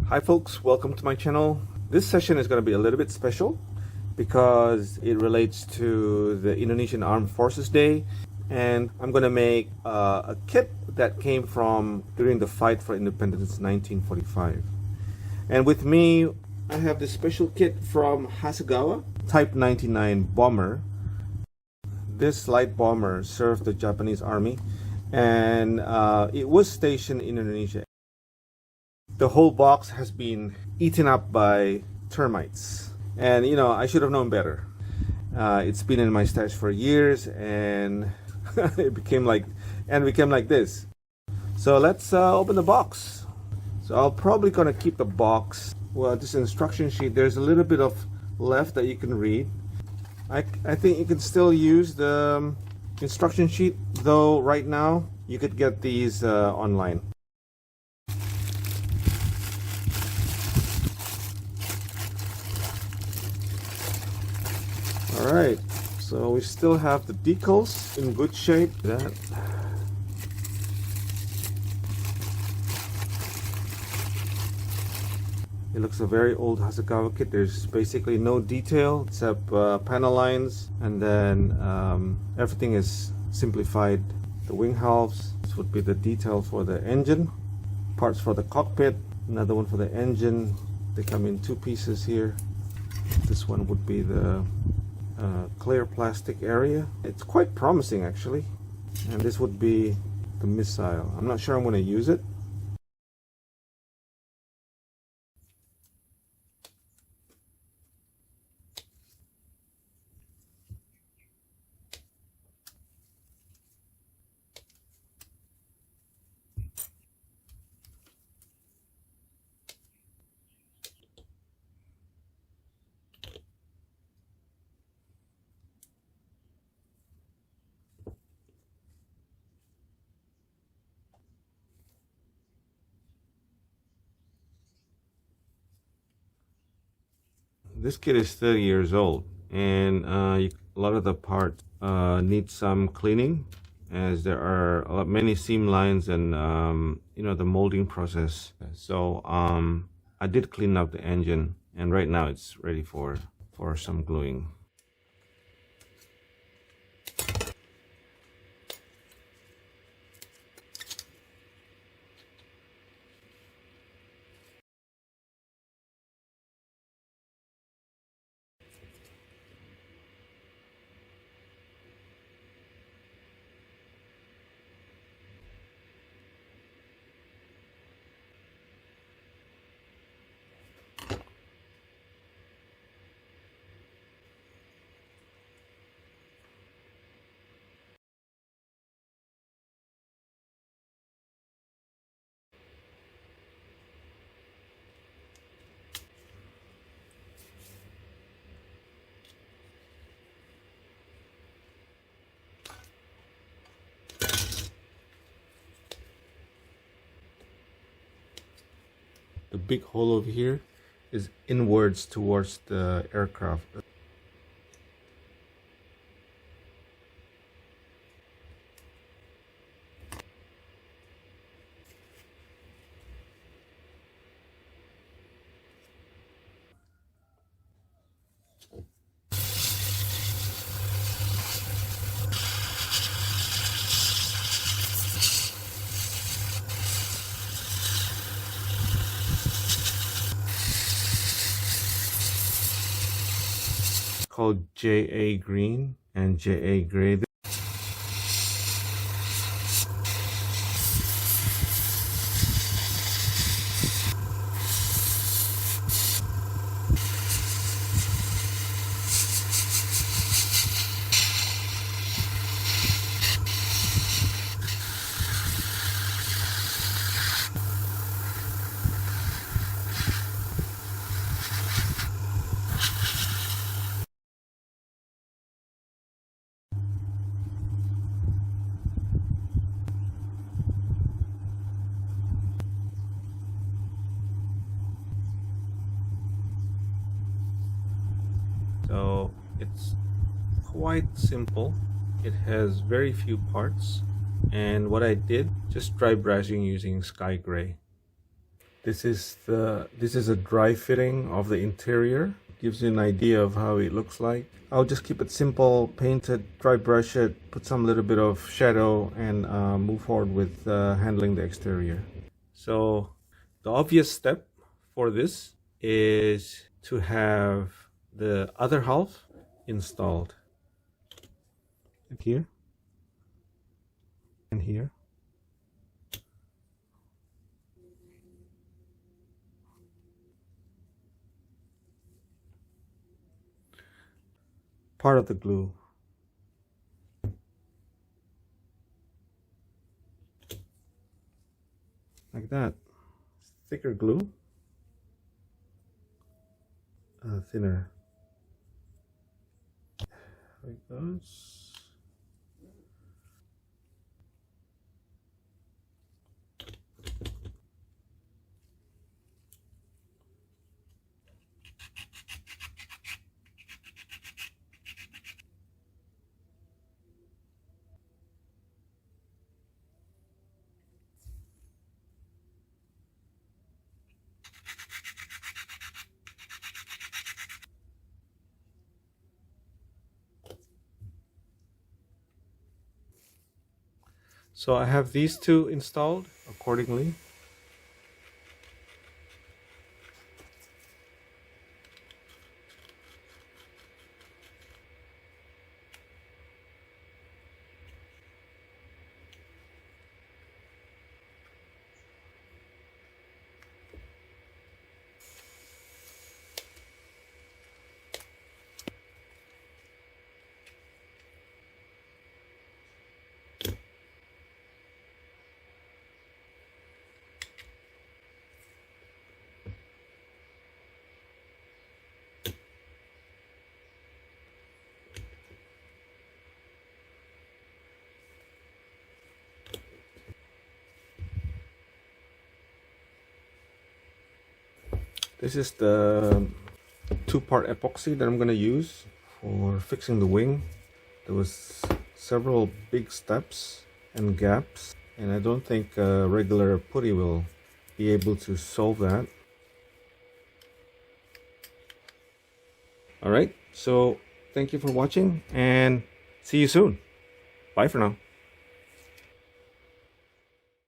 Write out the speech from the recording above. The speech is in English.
Hi folks, welcome to my channel. This session is going to be a little bit special because it relates to the Indonesian Armed Forces Day, and I'm going to make a kit that came from during the fight for independence 1945. And with me I have this special kit from Hasegawa Type 99 bomber. This light bomber served the Japanese army, and it was stationed in Indonesia. The whole box has been eaten up by termites, and I should have known better. It's been in my stash for years, and it became like this. So let's open the box. So I'm probably gonna keep the box. Well, this instruction sheet, there's a little bit of left that you can read. I think you can still use the instruction sheet, though right now you could get these online. Alright, so we still have the decals in good shape. It looks a very old Hasegawa kit. There's basically no detail except panel lines, and then everything is simplified. The wing halves, this would be the detail for the engine, parts for the cockpit, another one for the engine. They come in two pieces here. This one would be the clear plastic area. It's quite promising actually, and this would be the missile. I'm not sure I'm going to use it. This kit is 30 years old, and a lot of the parts need some cleaning, as there are many seam lines and the molding process. So I did clean up the engine, and right now it's ready for some gluing. The big hole over here is inwards towards the aircraft. Called JA green and JA gray. So it's quite simple. It has very few parts, and what I did, just dry brushing using sky gray. This is a dry fitting of the interior. Gives you an idea of how it looks like. I'll just keep it simple, paint it, dry brush it, put some little bit of shadow, and move forward with handling the exterior. So the obvious step for this is to have the other half installed. Here and here. Part of the glue. Like that. Thicker glue. Thinner. There it goes. So I have these two installed accordingly. This is the two-part epoxy that I'm going to use for fixing the wing. There was several big steps and gaps, and I don't think a regular putty will be able to solve that. Alright, so thank you for watching and see you soon. Bye for now.